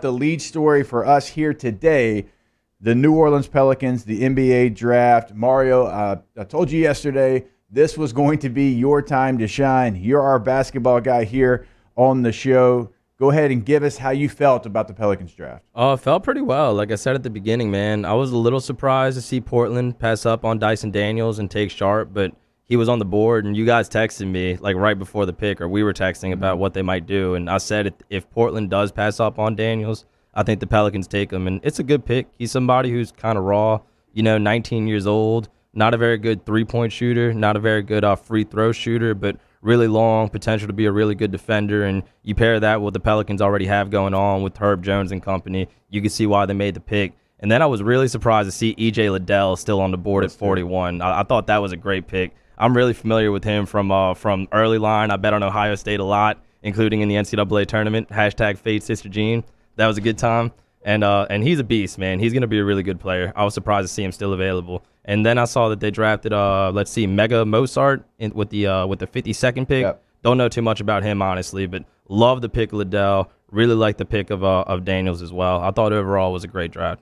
The lead story for us here today, the New Orleans Pelicans, the NBA draft. Mario, I told you yesterday this was going to be your time to shine. You're our basketball guy here on the show. Go ahead and give us how you felt about the Pelicans draft. Oh, it felt pretty well. Like I said at the beginning, man, I was a little surprised to see Portland pass up on Dyson Daniels and take Sharp, but he was on the board, and you guys texted me like right before the pick, or we were texting about what they might do, and I said if Portland does pass up on Daniels, I think the Pelicans take him, and it's a good pick. He's somebody who's kind of raw, 19 years old, not a very good three-point shooter, not a very good free throw shooter, but really long, potential to be a really good defender, and you pair that with what the Pelicans already have going on with Herb Jones and company, you can see why they made the pick. And then I was really surprised to see E.J. Liddell still on the board at 41. I thought that was a great pick. I'm really familiar with him from early line. I bet on Ohio State a lot, including in the NCAA tournament. #Fade Sister Jean. That was a good time. And he's a beast, man. He's going to be a really good player. I was surprised to see him still available. And then I saw that they drafted, Mega Mozart with the 52nd pick. Yep. Don't know too much about him, honestly, but love the pick of Liddell. Really like the pick of Daniels as well. I thought overall it was a great draft.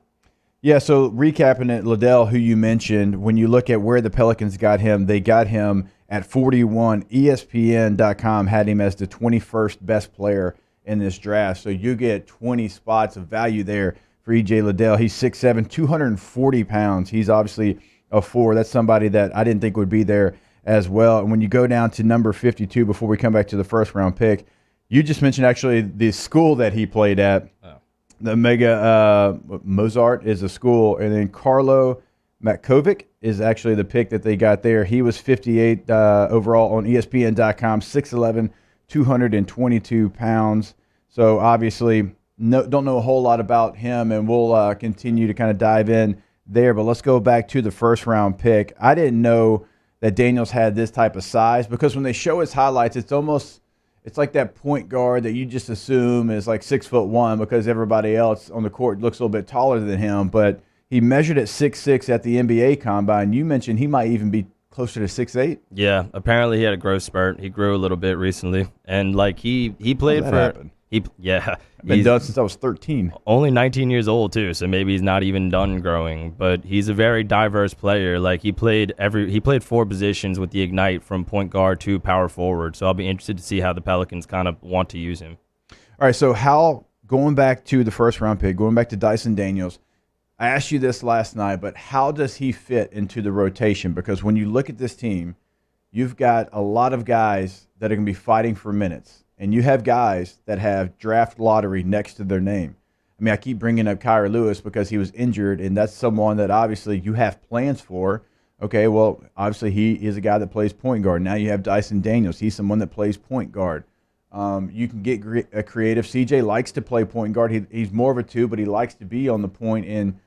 Yeah, so recapping it, Liddell, who you mentioned, when you look at where the Pelicans got him, they got him at 41. ESPN.com had him as the 21st best player in this draft. So you get 20 spots of value there for E.J. Liddell. He's 6'7", 240 pounds. He's obviously a 4. That's somebody that I didn't think would be there as well. And when you go down to number 52, before we come back to the first-round pick, you just mentioned actually the school that he played at. Oh. The Mega Mozart is a school, and then Carlo Matkovic is actually the pick that they got there. He was 58 overall on ESPN.com, 6'11", 222 pounds. So obviously don't know a whole lot about him, and we'll continue to kind of dive in there. But let's go back to the first-round pick. I didn't know that Daniels had this type of size, because when they show his highlights, it's like that point guard that you just assume is like 6'1", because everybody else on the court looks a little bit taller than him. But he measured at 6'6" at the NBA Combine. You mentioned he might even be closer to 6'8". Yeah, apparently he had a growth spurt. He grew a little bit recently, and like he played for. Happened? I've been done since I was 13. Only 19 years old too, so maybe he's not even done growing. But he's a very diverse player. Like he played 4 positions with the Ignite, from point guard to power forward. So I'll be interested to see how the Pelicans kind of want to use him. All right, so going back to the first round pick, going back to Dyson Daniels, I asked you this last night, but how does he fit into the rotation? Because when you look at this team, you've got a lot of guys that are going to be fighting for minutes. And you have guys that have draft lottery next to their name. I mean, I keep bringing up Kyra Lewis because he was injured, and that's someone that obviously you have plans for. Okay, well, obviously he is a guy that plays point guard. Now you have Dyson Daniels. He's someone that plays point guard. You can get a creative. CJ likes to play point guard. He's more of a 2, but he likes to be on the point. And,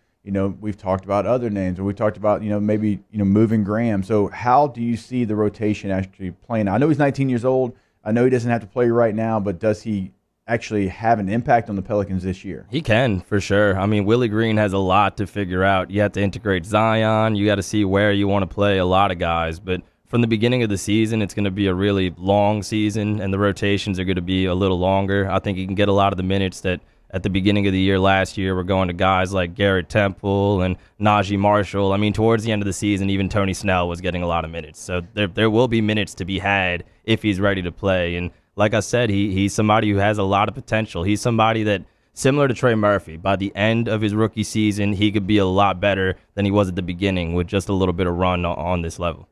we've talked about other names, or we talked about, maybe, moving Graham. So how do you see the rotation actually playing? I know he's 19 years old. I know he doesn't have to play right now, but does he actually have an impact on the Pelicans this year? He can, for sure. I mean, Willie Green has a lot to figure out. You have to integrate Zion. You got to see where you want to play a lot of guys. But from the beginning of the season, it's going to be a really long season, and the rotations are going to be a little longer. I think he can get a lot of the minutes that at the beginning of the year last year were going to guys like Garrett Temple and Najee Marshall. I mean, towards the end of the season, even Tony Snell was getting a lot of minutes. So there will be minutes to be had if he's ready to play. And like I said, he's somebody who has a lot of potential. He's somebody that, similar to Trey Murphy, by the end of his rookie season, he could be a lot better than he was at the beginning with just a little bit of run on this level.